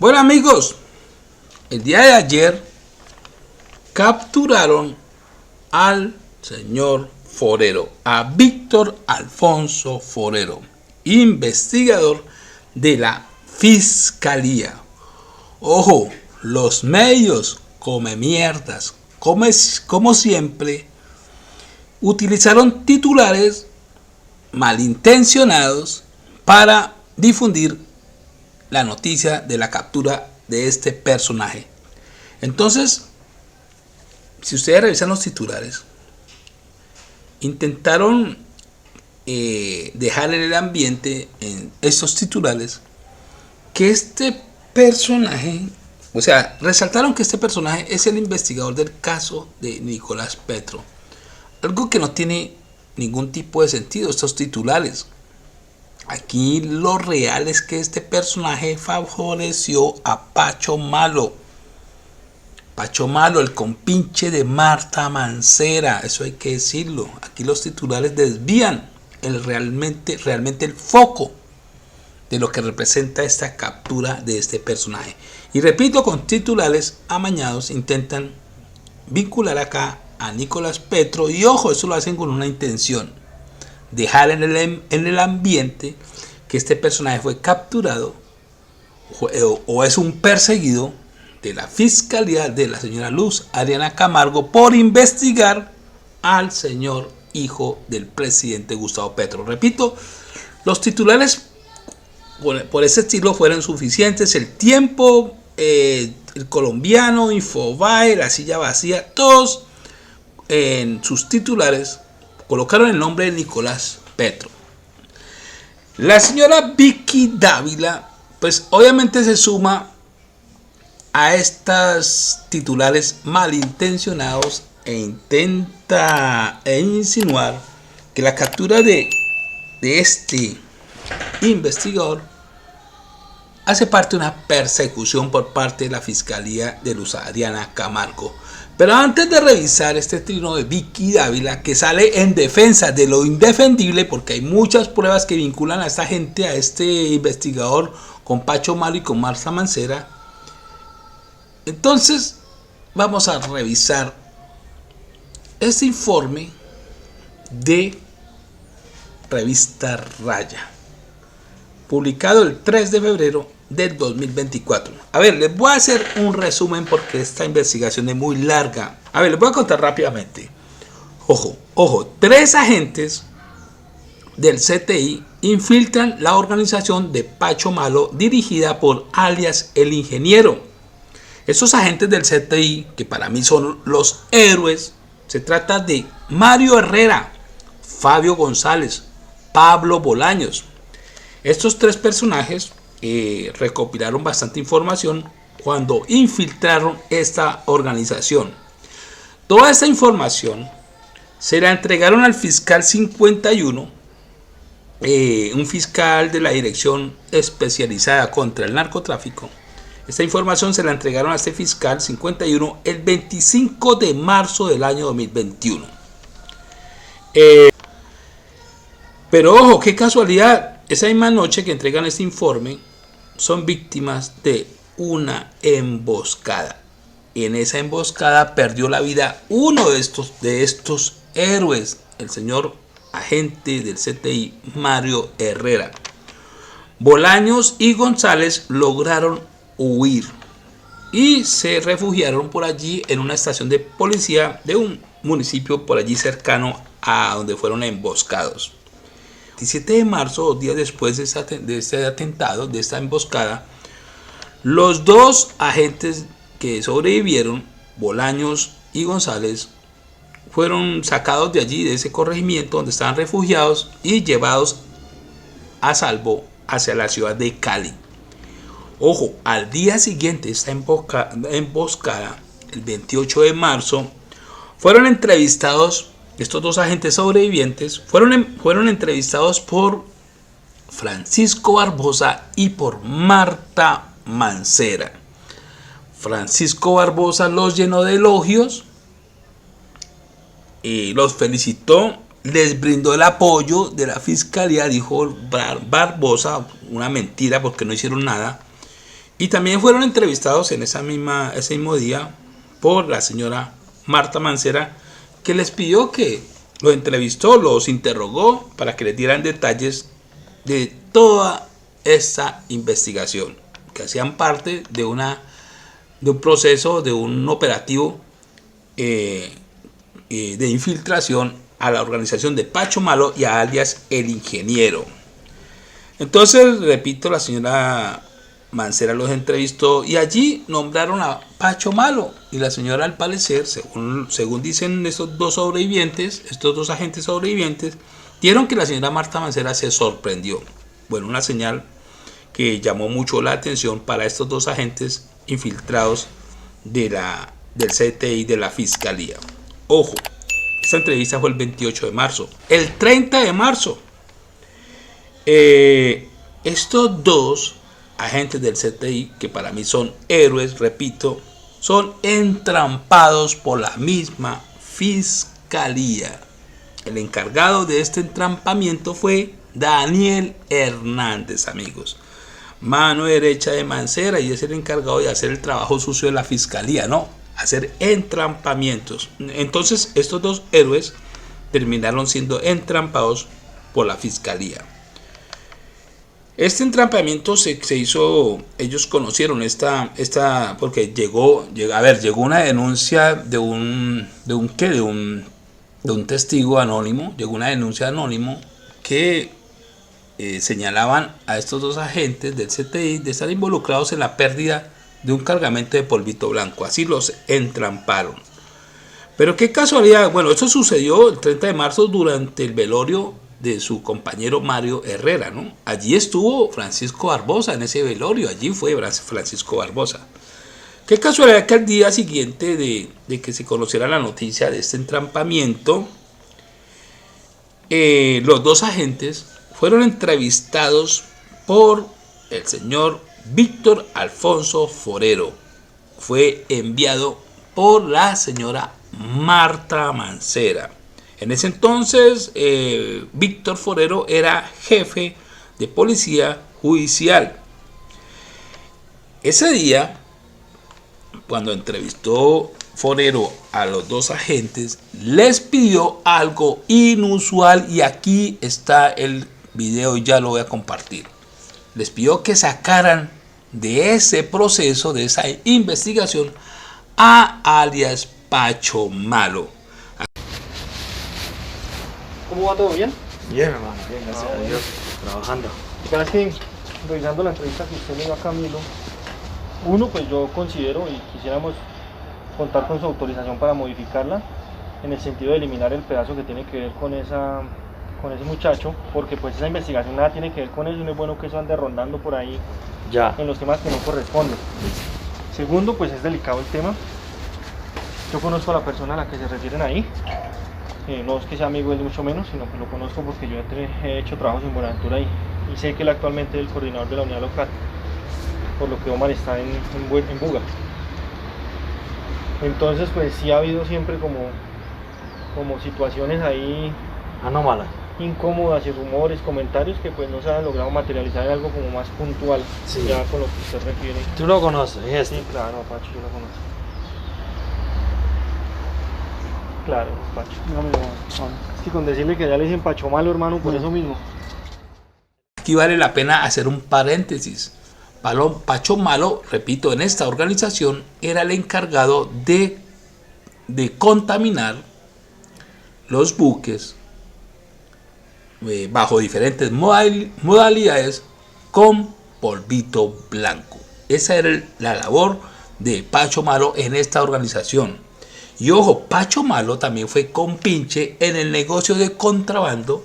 Bueno amigos, el día de ayer capturaron al señor Forero, a Víctor Alfonso Forero, investigador de la Fiscalía. Ojo, los medios come mierdas, como siempre, utilizaron titulares malintencionados para difundir la noticia de la captura de este personaje. Entonces, si ustedes revisan los titulares, intentaron dejar en el ambiente, en estos titulares, que este personaje, o sea, resaltaron que este personaje es el investigador del caso de Nicolás Petro. Algo que no tiene ningún tipo de sentido, estos titulares. Aquí lo real es que este personaje favoreció a Pacho Malo. Pacho Malo, el compinche de Marta Mancera, eso hay que decirlo. Aquí los titulares desvían realmente el foco de lo que representa esta captura de este personaje. Y repito, con titulares amañados intentan vincular acá a Nicolás Petro. Y ojo, eso lo hacen con una intención: dejar en el ambiente que este personaje fue capturado o es un perseguido de la Fiscalía de la señora Luz Adriana Camargo por investigar al señor hijo del presidente Gustavo Petro. Repito, los titulares por ese estilo fueron suficientes. El Tiempo, el Colombiano, Infobae, La Silla Vacía, todos en sus titulares colocaron el nombre de Nicolás Petro. La señora Vicky Dávila, pues obviamente se suma a estos titulares malintencionados e intenta insinuar que la captura de este investigador hace parte de una persecución por parte de la Fiscalía de Luz Adriana Camargo. Pero antes de revisar este trino de Vicky Dávila, que sale en defensa de lo indefendible, porque hay muchas pruebas que vinculan a esta gente, a este investigador, con Pacho Malo y con Marta Mancera, entonces vamos a revisar este informe de Revista Raya, publicado el 3 de febrero del 2024. A ver, les voy a hacer un resumen porque esta investigación es muy larga. A ver, les voy a contar rápidamente. Ojo, 3 agentes del CTI infiltran la organización de Pacho Malo dirigida por alias El Ingeniero. Esos agentes del CTI, que para mí son los héroes, se trata de Mario Herrera, Fabio González, Pablo Bolaños. Estos 3 personajes recopilaron bastante información cuando infiltraron esta organización. Toda esta información se la entregaron al fiscal 51, un fiscal de la Dirección Especializada contra el Narcotráfico. Esta información se la entregaron a este fiscal 51 el 25 de marzo del año 2021. Pero ojo, qué casualidad, esa misma noche que entregan este informe son víctimas de una emboscada. En esa emboscada perdió la vida uno de estos héroes, el señor agente del CTI Mario Herrera. Bolaños y González lograron huir y se refugiaron por allí en una estación de policía de un municipio por allí cercano a donde fueron emboscados. 17 de marzo, 2 días después de este atentado, de esta emboscada, los 2 agentes que sobrevivieron, Bolaños y González, fueron sacados de allí, de ese corregimiento donde estaban refugiados, y llevados a salvo hacia la ciudad de Cali. Ojo, al día siguiente de esta emboscada, el 28 de marzo, fueron entrevistados. Estos 2 agentes sobrevivientes fueron entrevistados por Francisco Barbosa y por Marta Mancera. Francisco Barbosa los llenó de elogios y los felicitó, les brindó el apoyo de la Fiscalía. Dijo Barbosa una mentira porque no hicieron nada. Y también fueron entrevistados en ese mismo día por la señora Marta Mancera, que les pidió que los entrevistó, los interrogó para que les dieran detalles de toda esta investigación, que hacían parte de un proceso, de un operativo de infiltración a la organización de Pacho Malo y a alias El Ingeniero. Entonces, repito, la señora Mancera los entrevistó y allí nombraron a Pacho Malo, y la señora, al parecer, según dicen estos dos sobrevivientes, estos dos agentes sobrevivientes, dieron que la señora Marta Mancera se sorprendió. Bueno, una señal que llamó mucho la atención para estos dos agentes infiltrados del CTI de la Fiscalía. Ojo, esta entrevista fue el 28 de marzo. El 30 de marzo, estos dos agentes del CTI, que para mí son héroes, repito, son entrampados por la misma Fiscalía. El encargado de este entrampamiento fue Daniel Hernández, amigos. Mano derecha de Mancera, y es el encargado de hacer el trabajo sucio de la Fiscalía, ¿no? Hacer entrampamientos. Entonces, estos dos héroes terminaron siendo entrampados por la Fiscalía. Este entrampamiento se hizo, ellos conocieron porque llegó una denuncia de un testigo anónimo, llegó una denuncia anónimo que señalaban a estos dos agentes del CTI de estar involucrados en la pérdida de un cargamento de polvito blanco. Así los entramparon. Pero qué casualidad, bueno, esto sucedió el 30 de marzo durante el velorio de su compañero Mario Herrera, ¿no? Allí estuvo Francisco Barbosa en ese velorio, allí fue Francisco Barbosa. Qué casualidad que al día siguiente de que se conociera la noticia de este entrampamiento, los dos agentes fueron entrevistados por el señor Víctor Alfonso Forero. Fue enviado por la señora Marta Mancera. En ese entonces, Víctor Forero era jefe de policía judicial. Ese día, cuando entrevistó Forero a los dos agentes, les pidió algo inusual, y aquí está el video y ya lo voy a compartir. Les pidió que sacaran de ese proceso, de esa investigación, a alias Pacho Malo. ¿Cómo va todo? ¿Bien? Bien, hermano, bien, gracias a Dios, trabajando. Cada que revisando la entrevista que usted le dio a Camilo, uno, pues yo considero y quisiéramos contar con su autorización para modificarla, en el sentido de eliminar el pedazo que tiene que ver con ese muchacho, porque pues esa investigación nada tiene que ver con eso, y no es bueno que eso ande rondando por ahí Ya. en los temas que no corresponden. Segundo, pues es delicado el tema. Yo conozco a la persona a la que se refieren ahí. No es que sea amigo de él, mucho menos, sino que lo conozco porque yo he hecho trabajos en Buenaventura y sé que él actualmente es el coordinador de la unidad local, por lo que Omar está en Buga. Entonces pues sí ha habido siempre como situaciones ahí Anómala. incómodas y rumores, comentarios que pues no se han logrado materializar en algo como más puntual, Sí. ya con lo que usted refiere. ¿Tú lo conoces? ¿Es este? Sí, claro, Pacho, yo lo conozco. Claro, Pacho. Es que con decirle que ya le dicen Pacho Malo, hermano, por eso mismo. Aquí vale la pena hacer un paréntesis. Pacho Malo, repito, en esta organización era el encargado de contaminar los buques bajo diferentes modalidades con polvito blanco. Esa era la labor de Pacho Malo en esta organización. Y ojo, Pacho Malo también fue compinche en el negocio de contrabando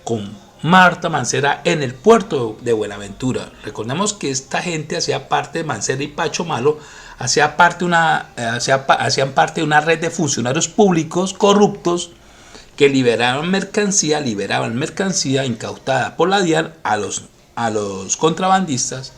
con Marta Mancera en el puerto de Buenaventura. Recordemos que esta gente hacía parte de Mancera y Pacho Malo, hacían parte de una red de funcionarios públicos corruptos que liberaban mercancía incautada por la DIAN a los contrabandistas.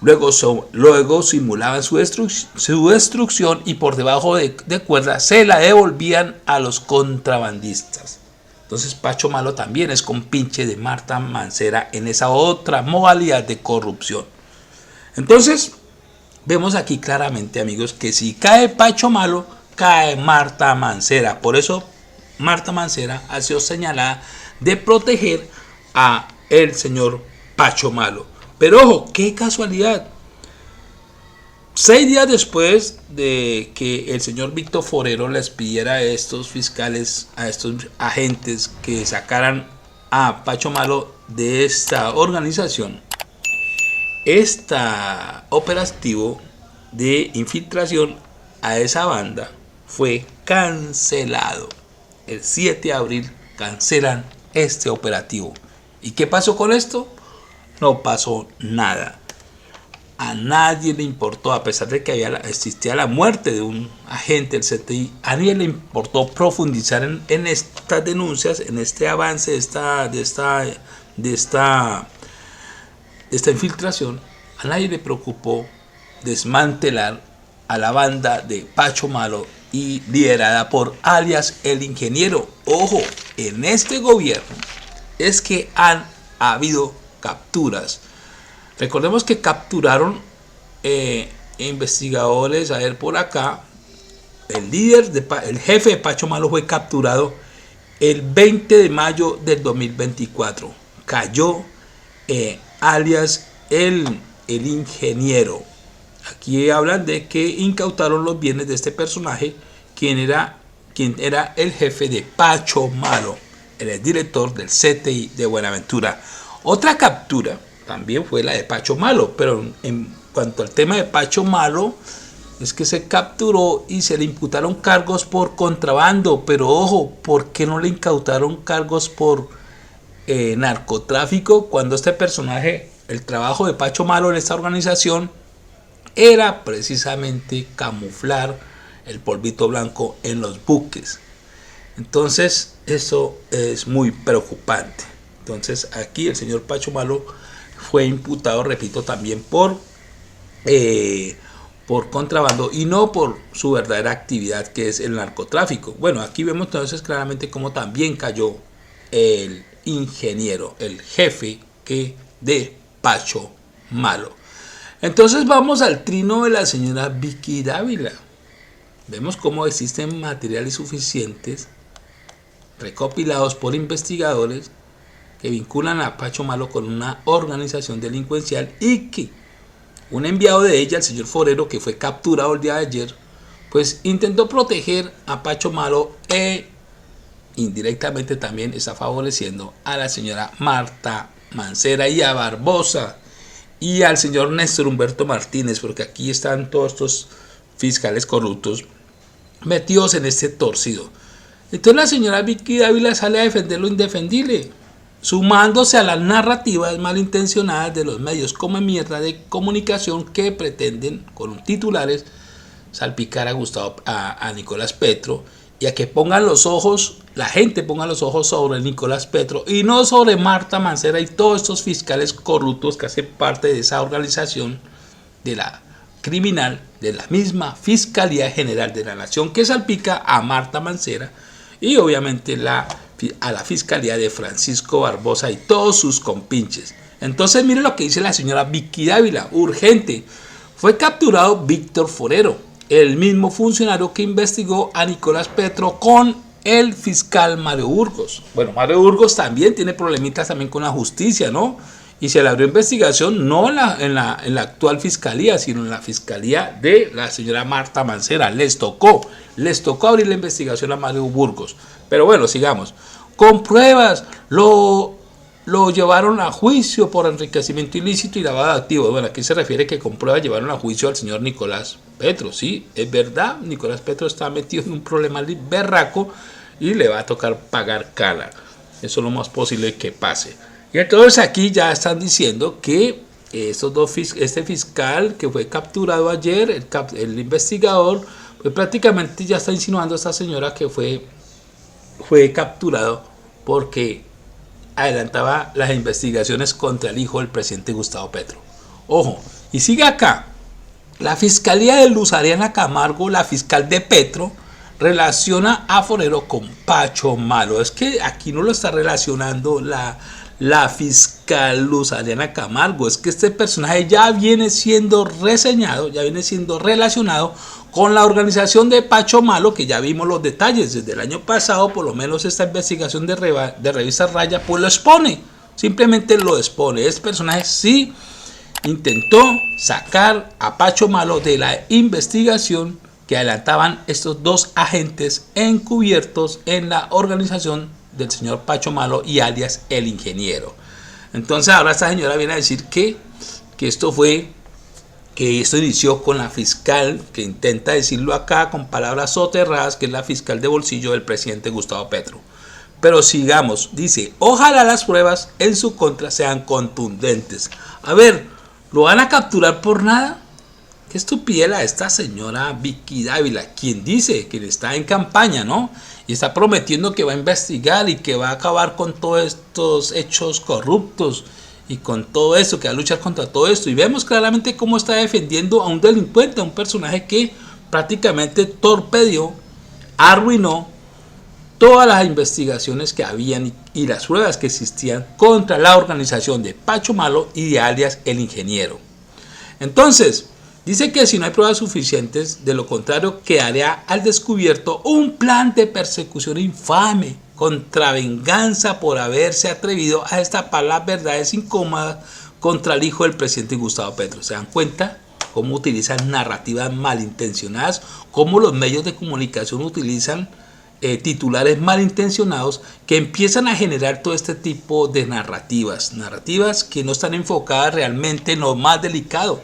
Luego simulaban su destrucción y por debajo de cuerda se la devolvían a los contrabandistas. Entonces Pacho Malo también es compinche de Marta Mancera en esa otra modalidad de corrupción. Entonces, vemos aquí claramente, amigos, que si cae Pacho Malo, cae Marta Mancera. Por eso Marta Mancera ha sido señalada de proteger a el señor Pacho Malo. Pero ojo, qué casualidad. 6 días después de que el señor Víctor Forero les pidiera a estos fiscales, a estos agentes que sacaran a Pacho Malo de esta organización, este operativo de infiltración a esa banda fue cancelado. El 7 de abril cancelan este operativo. ¿Y qué pasó con esto? No pasó nada. A nadie le importó, a pesar de que existía la muerte de un agente del CTI, a nadie le importó profundizar en estas denuncias, en este avance de esta infiltración. A nadie le preocupó desmantelar a la banda de Pacho Malo y liderada por alias el ingeniero. Ojo, en este gobierno es que han habido capturas. Recordemos que capturaron investigadores, a ver por acá, el jefe de Pacho Malo fue capturado el 20 de mayo del 2024. Cayó alias el ingeniero. Aquí hablan de que incautaron los bienes de este personaje, quien era el jefe de Pacho Malo, el director del CTI de Buenaventura. Otra captura también fue la de Pacho Malo, pero en cuanto al tema de Pacho Malo, es que se capturó y se le imputaron cargos por contrabando, pero ojo, ¿por qué no le incautaron cargos por narcotráfico cuando este personaje, el trabajo de Pacho Malo en esta organización era precisamente camuflar el polvito blanco en los buques? Entonces eso es muy preocupante. Entonces aquí el señor Pacho Malo fue imputado, repito, también por contrabando y no por su verdadera actividad, que es el narcotráfico. Bueno, aquí vemos entonces claramente cómo también cayó el ingeniero, el jefe de Pacho Malo. Entonces vamos al trino de la señora Vicky Dávila. Vemos cómo existen materiales suficientes recopilados por investigadores que vinculan a Pacho Malo con una organización delincuencial y que un enviado de ella, el señor Forero, que fue capturado el día de ayer, pues intentó proteger a Pacho Malo e indirectamente también está favoreciendo a la señora Marta Mancera y a Barbosa y al señor Néstor Humberto Martínez, porque aquí están todos estos fiscales corruptos metidos en este torcido. Entonces la señora Vicky Dávila sale a defender lo indefendible, sumándose a las narrativas malintencionadas de los medios como mierda de comunicación que pretenden con titulares salpicar a Nicolás Petro y a que pongan los ojos, la gente ponga los ojos sobre Nicolás Petro y no sobre Marta Mancera y todos estos fiscales corruptos que hacen parte de esa organización de la criminal de la misma Fiscalía General de la Nación que salpica a Marta Mancera y obviamente a la Fiscalía de Francisco Barbosa y todos sus compinches. Entonces miren lo que dice la señora Vicky Dávila, urgente. Fue capturado Víctor Forero, el mismo funcionario que investigó a Nicolás Petro con el fiscal Mario Burgos. Bueno, Mario Burgos también tiene problemitas también con la justicia, ¿no? Y se le abrió investigación no en la actual fiscalía, sino en la fiscalía de la señora Marta Mancera. Les tocó abrir la investigación a Mario Burgos. Pero bueno, sigamos. Con pruebas lo llevaron a juicio por enriquecimiento ilícito y lavado de activos. Bueno, aquí se refiere que con pruebas llevaron a juicio al señor Nicolás Petro. Sí, es verdad, Nicolás Petro está metido en un problema berraco y le va a tocar pagar cala. Eso es lo más posible que pase. Y entonces aquí ya están diciendo que este fiscal que fue capturado ayer, el investigador, pues prácticamente ya está insinuando a esta señora que fue capturado porque adelantaba las investigaciones contra el hijo del presidente Gustavo Petro. Ojo, y sigue acá. La Fiscalía de Luz Ariana Camargo, la fiscal de Petro, relaciona a Forero con Pacho Malo. Es que aquí no lo está relacionando la la fiscal Luz Adriana Camargo, es que este personaje ya viene siendo reseñado, ya viene siendo relacionado con la organización de Pacho Malo, que ya vimos los detalles desde el año pasado. Por lo menos esta investigación de revista Raya pues lo expone, simplemente lo expone. Este personaje sí intentó sacar a Pacho Malo de la investigación que adelantaban estos dos agentes encubiertos en la organización del señor Pacho Malo y alias el ingeniero. Entonces ahora esta señora viene a decir que esto inició con la fiscal, que intenta decirlo acá con palabras soterradas, que es la fiscal de bolsillo del presidente Gustavo Petro. Pero sigamos, dice, ojalá las pruebas en su contra sean contundentes. A ver, ¿lo van a capturar por nada? Qué estupidez la de esta señora Vicky Dávila, quien dice que está en campaña, ¿no? Y está prometiendo que va a investigar y que va a acabar con todos estos hechos corruptos y con todo esto, que va a luchar contra todo esto. Y vemos claramente cómo está defendiendo a un delincuente, a un personaje que prácticamente torpedió, arruinó todas las investigaciones que habían y las pruebas que existían contra la organización de Pacho Malo y de alias el ingeniero. Entonces, dice que si no hay pruebas suficientes, de lo contrario quedaría al descubierto un plan de persecución infame contra venganza por haberse atrevido a destapar las verdades incómodas contra el hijo del presidente Gustavo Petro. ¿Se dan cuenta cómo utilizan narrativas malintencionadas? Cómo los medios de comunicación utilizan titulares malintencionados que empiezan a generar todo este tipo de narrativas que no están enfocadas realmente en lo más delicado,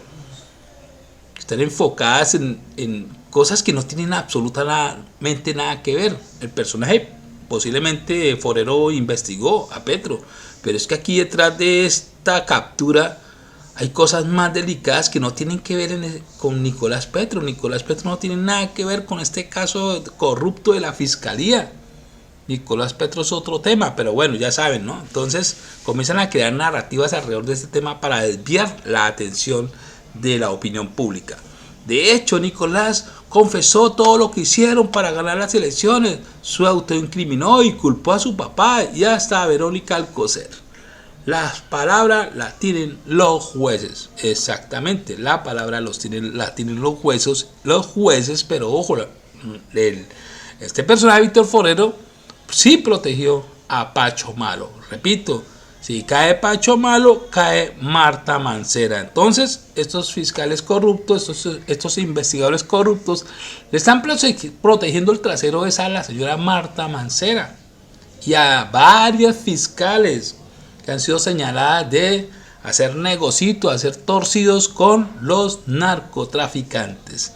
están enfocadas en cosas que no tienen absolutamente nada que ver. El personaje posiblemente Forero investigó a Petro, pero es que aquí detrás de esta captura hay cosas más delicadas que no tienen que ver con Nicolás Petro. Nicolás Petro no tiene nada que ver con este caso corrupto de la fiscalía. Nicolás Petro es otro tema, pero bueno, ya saben, ¿no? Entonces comienzan a crear narrativas alrededor de este tema para desviar la atención de la opinión pública. De hecho, Nicolás confesó todo lo que hicieron para ganar las elecciones, se autoincriminó y culpó a su papá y hasta a Verónica Alcocer. Las palabras las tienen los jueces, exactamente, la palabra las tienen los jueces, pero ojo, este personaje Víctor Forero sí protegió a Pacho Malo. Repito, si cae Pacho Malo, cae Marta Mancera. Entonces, estos fiscales corruptos, estos investigadores corruptos, le están protegiendo el trasero a la señora Marta Mancera y a varias fiscales que han sido señaladas de hacer negocios, hacer torcidos con los narcotraficantes.